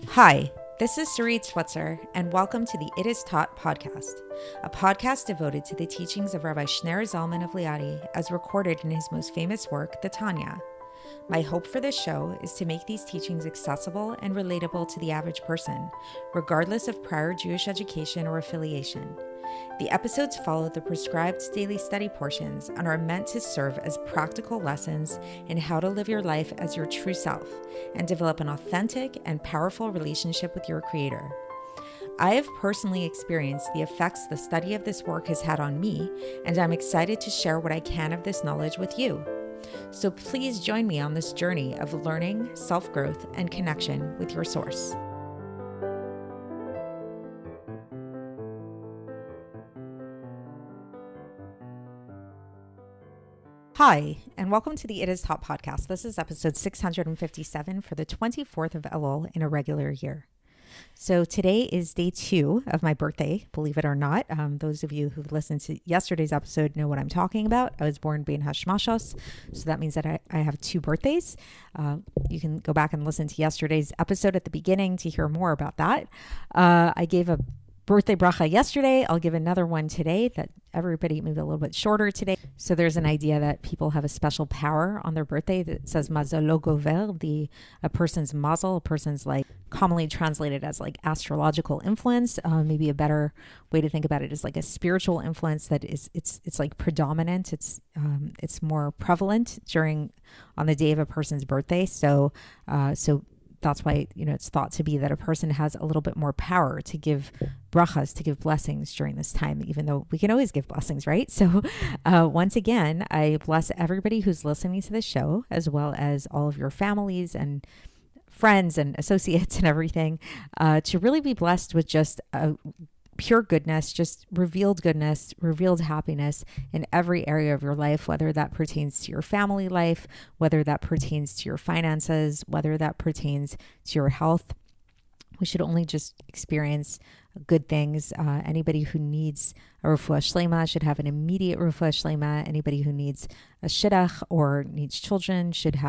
Hi, this is Sarit Switzer, and welcome to the It Is Taught podcast, a podcast devoted to the teachings of Rabbi Shneur Zalman of Liadi as recorded in his most famous work, the Tanya. My hope for this show is to make these teachings accessible and relatable to the average person, regardless of prior Jewish education or affiliation. The episodes follow the prescribed daily study portions and are meant to serve as practical lessons in how to live your life as your true self and develop an authentic and powerful relationship with your Creator. I have personally experienced the effects the study of this work has had on me, and I'm excited to share what I can of this knowledge with you. So please join me on this journey of learning, self-growth, and connection with your source. Hi, and welcome to the It Is Taught podcast. This is episode 657 for the 24th of Elul in a regular year. So today is day 2 of my birthday, believe it or not. Those of you who listened to yesterday's episode know what I'm talking about. I was born bein Hashmashos, so that means that I have 2 birthdays. You can go back and listen to yesterday's episode at the beginning to hear more about that. I gave a birthday bracha yesterday. I'll give another one today that everybody maybe a little bit shorter today. So there's an idea that people have a special power on their birthday that says mazalo gover, a person's mazel, a person's like commonly translated as like astrological influence. Maybe a better way to think about it is like a spiritual influence that is it's like predominant. It's more prevalent on the day of a person's birthday. So that's why, it's thought to be that a person has a little bit more power to give brachas, to give blessings during this time, even though we can always give blessings, right? So once again, I bless everybody who's listening to this show, as well as all of your families and friends and associates and everything, to really be blessed with just pure goodness, just revealed goodness, revealed happiness in every area of your life, whether that pertains to your family life, whether that pertains to your finances, whether that pertains to your health. We should only just experience good things. Anybody who needs a refuah shlema should have an immediate refuah shlema. Anybody who needs a shidduch or needs children should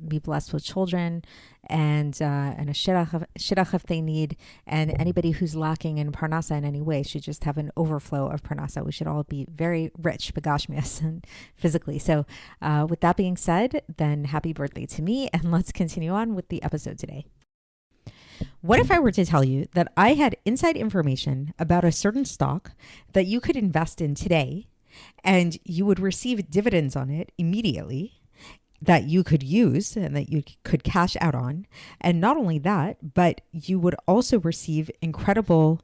be blessed with children and a shidduch if they need. And anybody who's lacking in parnasa in any way should just have an overflow of parnasa. We should all be very rich, begashmias, and physically. So with that being said, then happy birthday to me, and let's continue on with the episode today. What if I were to tell you that I had inside information about a certain stock that you could invest in today and you would receive dividends on it immediately that you could use and that you could cash out on? And not only that, but you would also receive incredible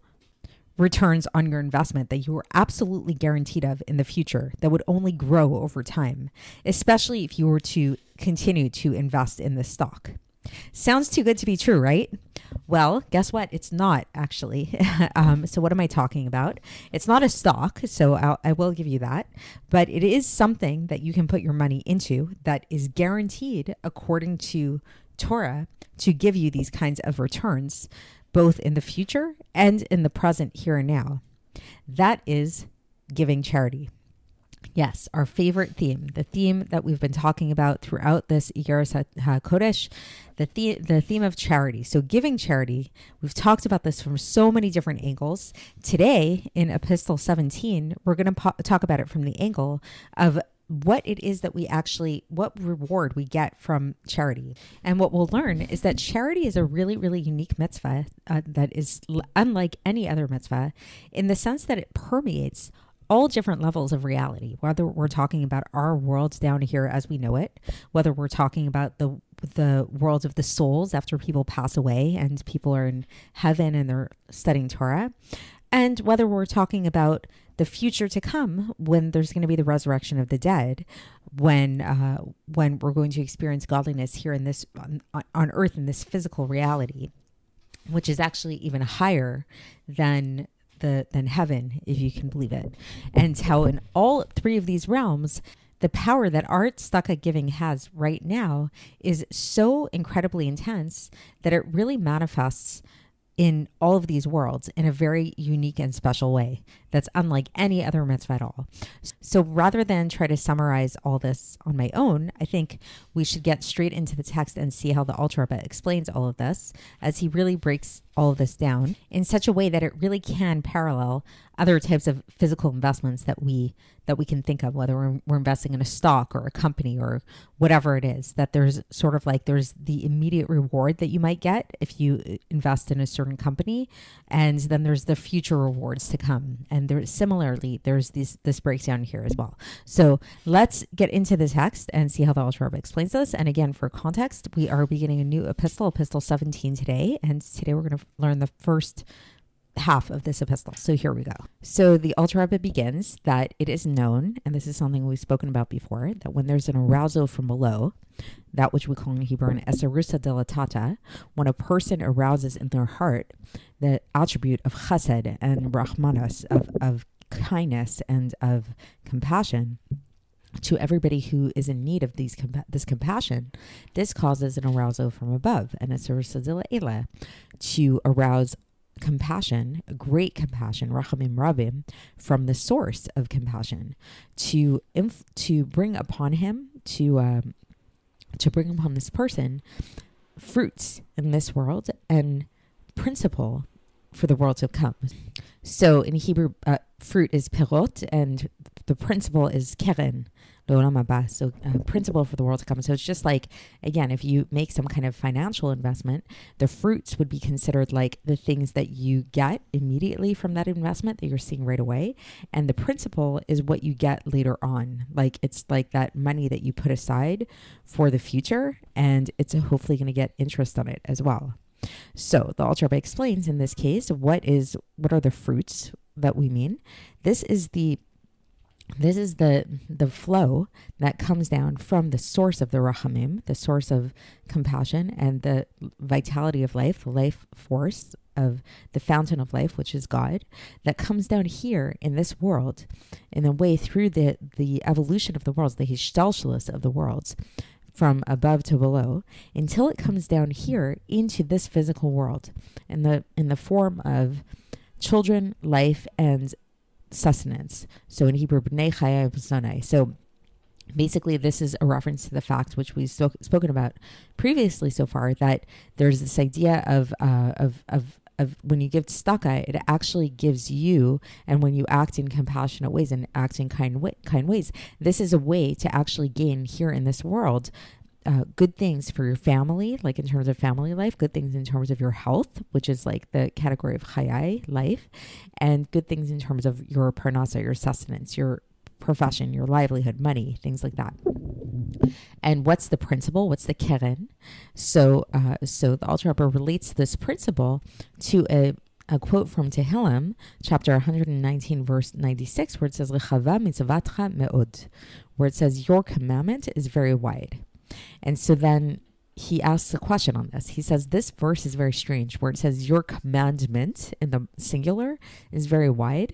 returns on your investment that you were absolutely guaranteed of in the future that would only grow over time, especially if you were to continue to invest in this stock. Sounds too good to be true, right? Well, guess what? It's not actually. So what am I talking about? It's not a stock, so I will give you that. But it is something that you can put your money into that is guaranteed according to Torah to give you these kinds of returns, both in the future and in the present here and now. That is giving charity. Yes, our favorite theme, the theme that we've been talking about throughout this Iggeres HaKodesh, the theme of charity. So giving charity, we've talked about this from so many different angles. Today in Epistle 17, we're going to talk about it from the angle of what it is that what reward we get from charity. And what we'll learn is that charity is a really, really unique mitzvah that is unlike any other mitzvah in the sense that it permeates all different levels of reality, whether we're talking about our world down here as we know it, whether we're talking about the world of the souls after people pass away and people are in heaven and they're studying Torah, and whether we're talking about the future to come when there's going to be the resurrection of the dead, when we're going to experience godliness here in this on earth in this physical reality, which is actually even higher than heaven, if you can believe it. And how in all 3 of these realms, the power that our tzedakah giving has right now is so incredibly intense that it really manifests in all of these worlds in a very unique and special way that's unlike any other mitzvah at all. So rather than try to summarize all this on my own, I think we should get straight into the text and see how the Alter Rebbe explains all of this, as he really breaks all of this down in such a way that it really can parallel other types of physical investments that we can think of, whether we're investing in a stock or a company or whatever it is, that there's sort of like there's the immediate reward that you might get if you invest in a certain company, and then there's the future rewards to come. And similarly, there's this breakdown here as well. So let's get into the text and see how the Alter Rebbe explains this. And again, for context, we are beginning a new epistle, Epistle 17 today, and today we're going to learn the first half of this epistle. So here we go. So the Alter Rebbe begins that it is known, and this is something we've spoken about before, that when there's an arousal from below, that which we call in Hebrew an esarusa delatata, when a person arouses in their heart the attribute of chesed and rahmanas, of kindness and of compassion to everybody who is in need of this compassion, this causes an arousal from above, and esarusa delatela, to arouse compassion, great compassion, rachamim rabim, from the source of compassion, to bring upon him, to bring upon this person fruits in this world and principle for the world to come. So in Hebrew, fruit is pirot, and the principle is keren, l'olam haba. So principle for the world to come. So it's just like, again, if you make some kind of financial investment, the fruits would be considered like the things that you get immediately from that investment that you're seeing right away. And the principle is what you get later on. Like it's like that money that you put aside for the future, and it's hopefully going to get interest on it as well. So the Alter Rebbe explains in this case, what are the fruits that we mean? This is the flow that comes down from the source of the rachamim, the source of compassion and the vitality of life, the life force of the fountain of life, which is God, that comes down here in this world in a way through the evolution of the worlds, the hishtalshelus of the worlds, from above to below, until it comes down here into this physical world in the form of children, life, and sustenance. So in Hebrew, b'nei chaya b'zonai. So basically, this is a reference to the fact which we've spoken about previously so far, that there's this idea of when you give tzedakah, it actually gives you, and when you act in compassionate ways and act in kind ways, this is a way to actually gain here in this world good things for your family, like in terms of family life, good things in terms of your health, which is like the category of chayai, life, and good things in terms of your parnasa, your sustenance, your profession, your livelihood, money, things like that. And what's the principle? What's the keren? So the Alter Rebbe relates this principle to a quote from Tehillim, chapter 119, verse 96, where it says, "Rechava mitzvatcha me'od," where it says, "Your commandment is very wide." And so then he asks a question on this. He says, this verse is very strange, where it says, "Your commandment," in the singular, is very wide.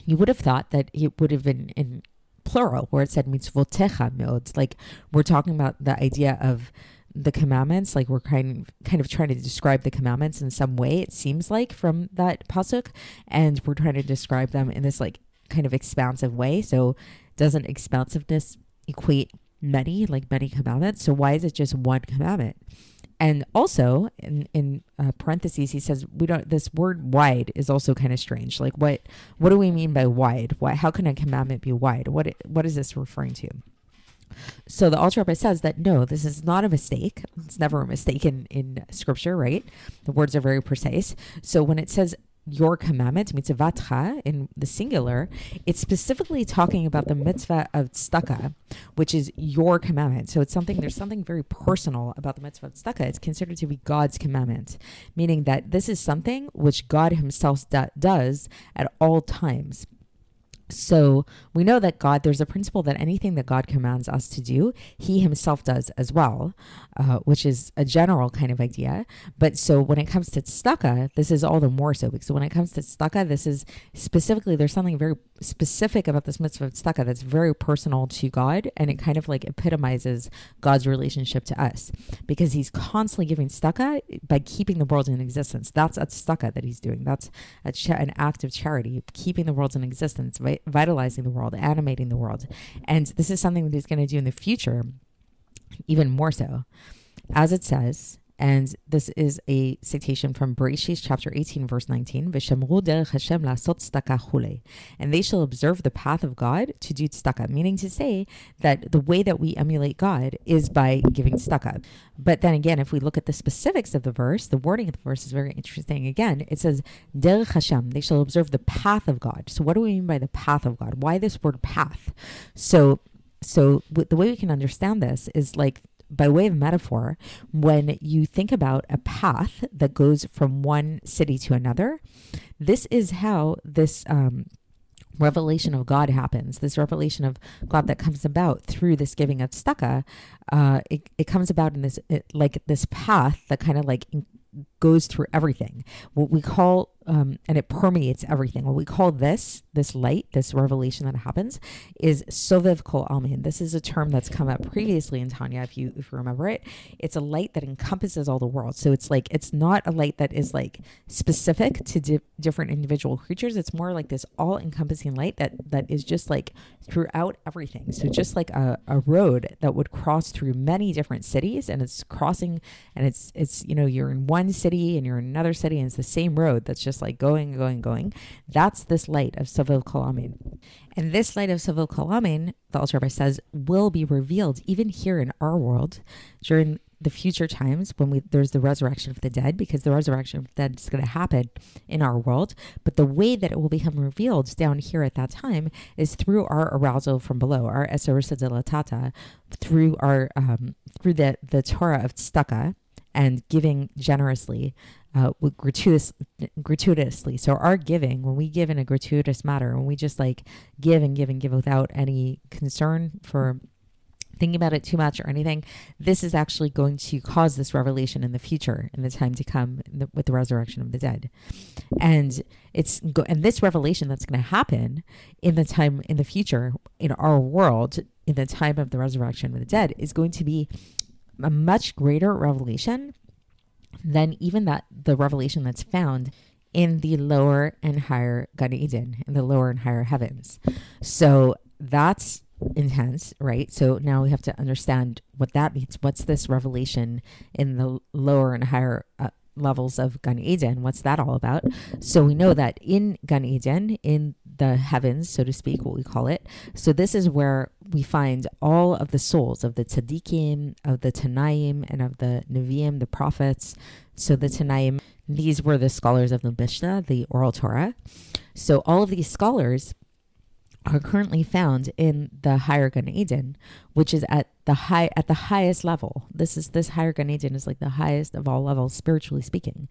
You would have thought that it would have been in plural, where it said mitzvotecha me'od. Like we're talking about the idea of the commandments, like we're kind of trying to describe the commandments in some way, it seems like, from that pasuk, and we're trying to describe them in this like kind of expansive way. So doesn't expansiveness equate many commandments? So why is it just one commandment? And also in parentheses, he says, this word wide is also kind of strange. Like what do we mean by wide? How can a commandment be wide? What is this referring to? So the Alter Rebbe says that no, this is not a mistake. It's never a mistake in scripture, right? The words are very precise. So when it says your commandment, mitzvatcha, in the singular, it's specifically talking about the mitzvah of tzedakah, which is your commandment. So there's something very personal about the mitzvah of tzedakah. It's considered to be God's commandment, meaning that this is something which God himself does at all times. So we know that God, there's a principle that anything that God commands us to do, he himself does as well, which is a general kind of idea. But so when it comes to tzedakah, this is all the more so, because when it comes to tzedakah, this is specifically, there's something very specific about this mitzvah of tzedakah that's very personal to God, and it kind of like epitomizes God's relationship to us, because he's constantly giving tzedakah by keeping the world in existence. That's a tzedakah that he's doing. That's an act of charity, keeping the world in existence, vitalizing the world, animating the world. And this is something that he's going to do in the future, even more so. As it says, and this is a citation from Bereshit chapter 18, verse 19, V'shemru derech Hashem la'asot tzedakah chulei. And they shall observe the path of God to do tzedakah, meaning to say that the way that we emulate God is by giving tzedakah. But then again, if we look at the specifics of the verse, the wording of the verse is very interesting. Again, it says, derech Hashem, they shall observe the path of God. So what do we mean by the path of God? Why this word path? So the way we can understand this is like, by way of metaphor, when you think about a path that goes from one city to another, this is how this revelation of God happens. This revelation of God that comes about through this giving of tzedakah, it comes about in this like this path that kind of like goes through everything. What we call and it permeates everything. What we call this light, this revelation that happens, is sovev kol almin. This is a term that's come up previously in Tanya, if you remember it. It's a light that encompasses all the world. So it's like, it's not a light that is like specific to different individual creatures. It's more like this all-encompassing light that is just like throughout everything. So just like a road that would cross through many different cities, and it's crossing, and it's you're in one city and you're in another city, and it's the same road that's just like going. That's this light of Sovev Kol Amin. And this light of Sovev Kol Amin, the Alter Rebbe says, will be revealed even here in our world during the future times when there's the resurrection of the dead, because the resurrection of the dead is going to happen in our world. But the way that it will become revealed down here at that time is through our arousal from below, our eserisa delatata, through our through the Torah of tzedakah and giving generously, gratuitously. So our giving, when we give in a gratuitous manner, when we just like give and give and give without any concern for thinking about it too much or anything, this is actually going to cause this revelation in the future, in the time to come, with the resurrection of the dead. And and this revelation that's going to happen in the future in our world, in the time of the resurrection of the dead, is going to be a much greater revelation than even the revelation that's found in the lower and higher Gan Eden, in the lower and higher heavens. So that's intense, right? So now we have to understand what that means. What's this revelation in the lower and higher levels of Gan Eden? What's that all about? So we know that in Gan Eden, in the heavens, so to speak, what we call it. So this is where we find all of the souls of the tzaddikim, of the Tanaim, and of the Nevi'im, the prophets. So the Tanaim, these were the scholars of the Mishnah, the oral Torah. So all of these scholars are currently found in the higher Gan Eden, which is at the highest level. This higher Gan Eden is like the highest of all levels, spiritually speaking.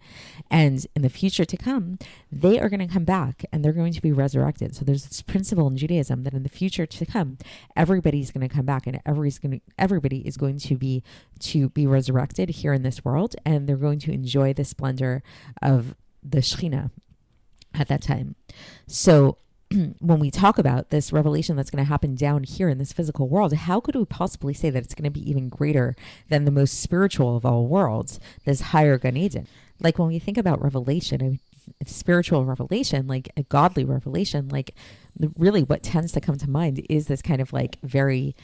And in the future to come, they are going to come back and they're going to be resurrected. So there's this principle in Judaism that in the future to come, everybody's going to come back, and everybody is going to be resurrected here in this world, and they're going to enjoy the splendor of the Shekhinah at that time. So when we talk about this revelation that's going to happen down here in this physical world, how could we possibly say that it's going to be even greater than the most spiritual of all worlds, this higher Gan Eden? Like when we think about revelation, I mean, spiritual revelation, like a godly revelation, like really what tends to come to mind is this kind of like very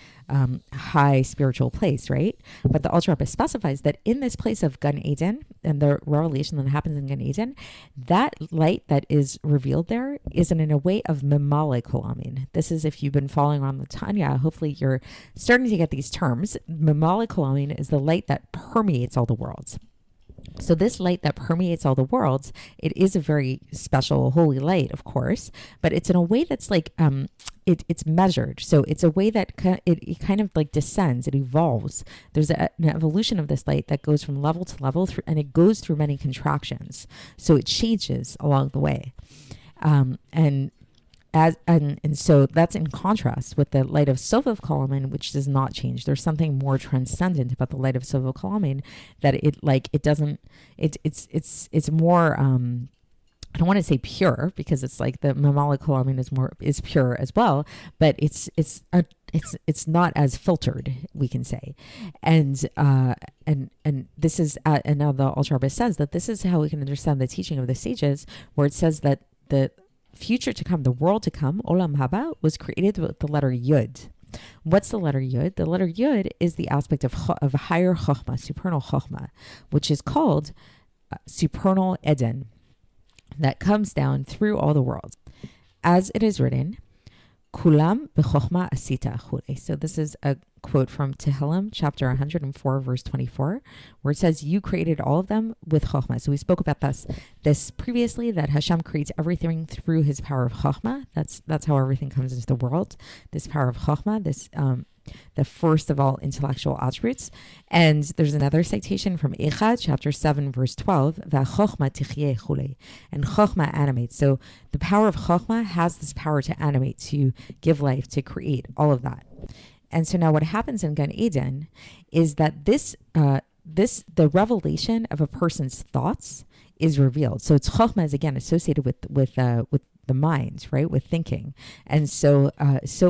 high spiritual place, right? But the Alter Rebbe specifies that in this place of Gan Eden, and the revelation that happens in Gan Eden, that light that is revealed there is in a way of memale kol amin. This is, if you've been following on the Tanya, hopefully you're starting to get these terms. Memale kol amin is the light that permeates all the worlds. So this light that permeates all the worlds, it is a very special holy light, of course, but it's in a way that's like, it's measured. So it's a way that it kind of like descends, it evolves. There's an evolution of this light that goes from level to level, and it goes through many contractions. So it changes along the way. And And so that's in contrast with the light of Sovav Kalamin, which does not change. There's something more transcendent about the light of Sovav Kalamin, that it's more I don't want to say pure, because it's like the Mamala Kalamin is pure as well, but it's not as filtered, we can say. And this is and now the Alter Rebbe says that this is how we can understand the teaching of the sages, where it says that the future to come, the world to come, Olam Haba, was created with the letter Yud. What's the letter Yud? The letter Yud is the aspect of higher Chokhmah, supernal Chokhmah, which is called supernal Eden, that comes down through all the worlds. As it is written, Kulam b'chokhmah asita chule. So this is a quote from Tehillim, chapter 104, verse 24, where it says, you created all of them with chokhmah. So we spoke about this previously, that Hashem creates everything through his power of chokhmah. That's how everything comes into the world. This power of chokhmah, this the first of all intellectual attributes. And there's another citation from Echad, chapter 7, verse 12, V'chokhmah tichyeh chule. And chokhmah animates. So the power of chokhmah has this power to animate, to give life, to create, all of that. And so now what happens in Gan Eden is that the revelation of a person's thoughts is revealed. So it's chokhmah is again associated with the mind, right? With thinking. And so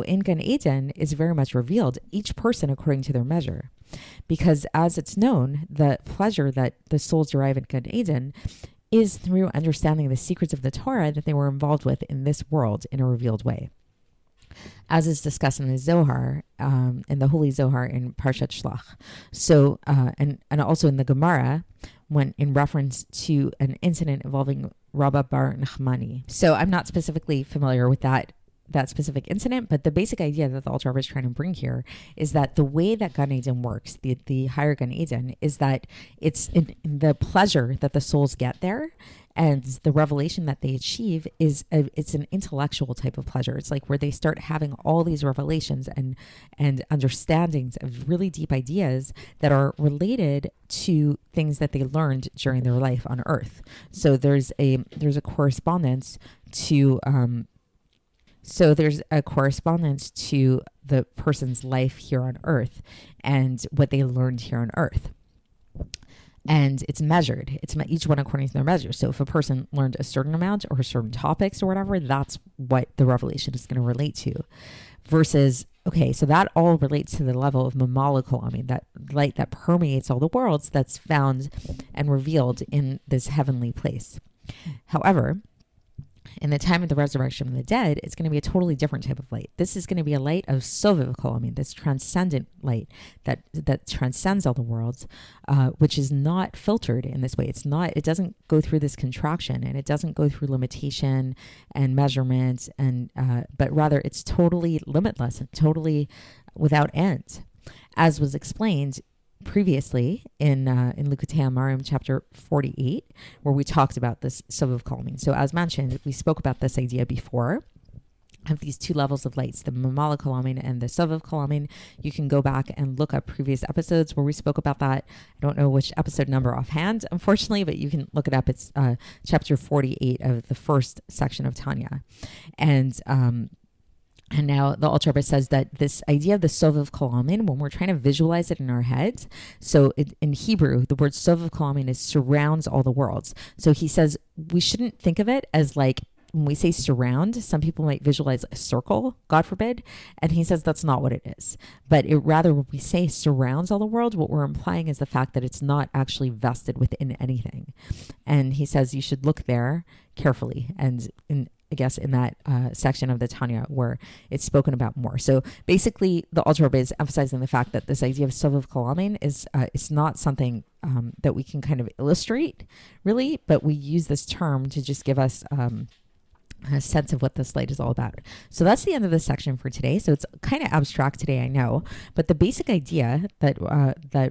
in Gan Eden is very much revealed, each person according to their measure. Because as it's known, the pleasure that the souls derive in Gan Eden is through understanding the secrets of the Torah that they were involved with in this world in a revealed way. As is discussed in the Zohar, in the Holy Zohar in Parshat Shlach. So, and also in the Gemara, when in reference to an incident involving Rabba bar Nachmani. So I'm not specifically familiar with that specific incident, but the basic idea that the Alter Rebbe is trying to bring here is that the way that Gan Eden works, the higher Gan Eden, is that it's in the pleasure that the souls get there, and the revelation that they achieve it's an intellectual type of pleasure. It's like where they start having all these revelations and understandings of really deep ideas that are related to things that they learned during their life on earth. So there's a correspondence to the person's life here on earth and what they learned here on earth. And it's measured. It's each one according to their measure. So if a person learned a certain amount or certain topics or whatever, that's what the revelation is going to relate to. Versus, okay, so that all relates to the level of Mamalakal. I mean, that light that permeates all the worlds, that's found and revealed in this heavenly place. However, in the time of the resurrection of the dead, it's going to be a totally different type of light. This is going to be a light of Sovav Kol, this transcendent light that transcends all the worlds, which is not filtered in this way. It doesn't go through this contraction, and it doesn't go through limitation and measurement, but rather it's totally limitless and totally without end, as was explained previously in Likutei Amarim chapter 48, where we talked about this Sovav Kol. So as mentioned, we spoke about this idea before of these two levels of lights, the Mamala Kol and the Sovav Kol. You can go back and look up previous episodes where we spoke about that. I don't know which episode number offhand, unfortunately, but you can look it up. It's chapter 48 of the first section of Tanya. And now the Alter Rebbe says that this idea of the Sovav Kol, when we're trying to visualize it in our heads, so in Hebrew, the word Sovav Kol is surrounds all the worlds. So he says we shouldn't think of it as like, when we say surround, some people might visualize a circle, God forbid, and he says that's not what it is. But rather, when we say surrounds all the world, what we're implying is the fact that it's not actually vested within anything. And he says you should look there carefully, and I guess in that section of the Tanya where it's spoken about more. So basically, the Alter Rebbe is emphasizing the fact that this idea of Sovav Kol is it's not something that we can kind of illustrate, really, but we use this term to just give us a sense of what this light is all about. So that's the end of this section for today. So it's kind of abstract today, I know, but the basic idea that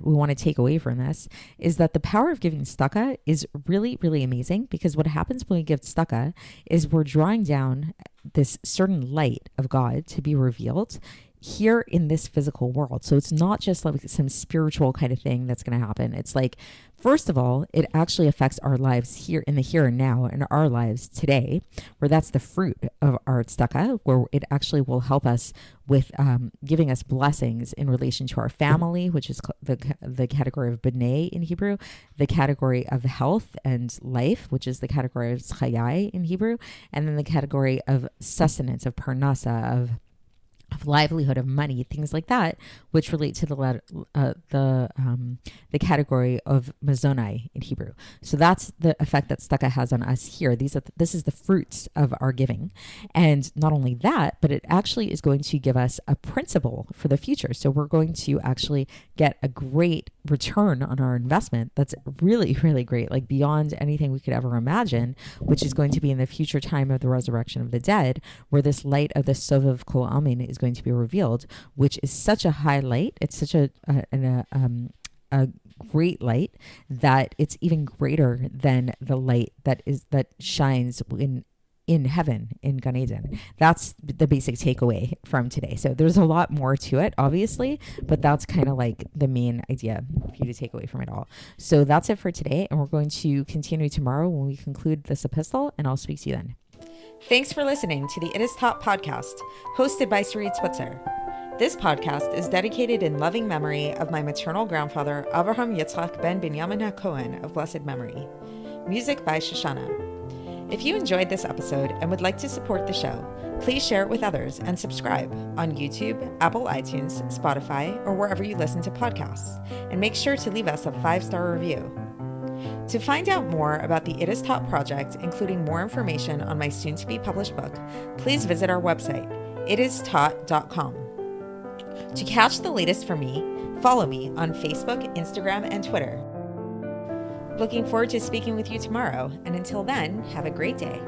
we want to take away from this is that the power of giving tzedakah is really, really amazing, because what happens when we give tzedakah is we're drawing down this certain light of God to be revealed here in this physical world. So it's not just like some spiritual kind of thing that's going to happen. It's like, first of all, it actually affects our lives here in the here and now, in our lives today, where that's the fruit of our tzedakah, where it actually will help us with giving us blessings in relation to our family, which is the category of b'nai in Hebrew, the category of health and life, which is the category of chayai in Hebrew, and then the category of sustenance, of parnasa, of livelihood, of money, things like that, which relate to the category of mazonai in Hebrew. So that's the effect that tzedakah has on us here. This is the fruits of our giving, and not only that, but it actually is going to give us a principle for the future. So we're going to actually get a great return on our investment. That's really, really great, like beyond anything we could ever imagine, which is going to be in the future time of the resurrection of the dead, where this light of the Sovav Kol Amin is going to be revealed, which is such a high light. It's such a great light that it's even greater than the light that shines in heaven, in Gan Eden. That's the basic takeaway from today. So there's a lot more to it, obviously, but that's kind of like the main idea for you to take away from it all. So that's it for today, and we're going to continue tomorrow when we conclude this epistle, and I'll speak to you then. Thanks for listening to the It Is Taught podcast, hosted by Sarit Switzer. This podcast is dedicated in loving memory of my maternal grandfather, Avraham Yitzchak ben Binyamin HaKohen of blessed memory. Music by Shoshana. If you enjoyed this episode and would like to support the show, please share it with others and subscribe on YouTube, Apple iTunes, Spotify, or wherever you listen to podcasts. And make sure to leave us a 5-star review. To find out more about the It Is Taught project, including more information on my soon-to-be published book, please visit our website, itistaught.com. To catch the latest from me, follow me on Facebook, Instagram, and Twitter. Looking forward to speaking with you tomorrow, and until then, have a great day.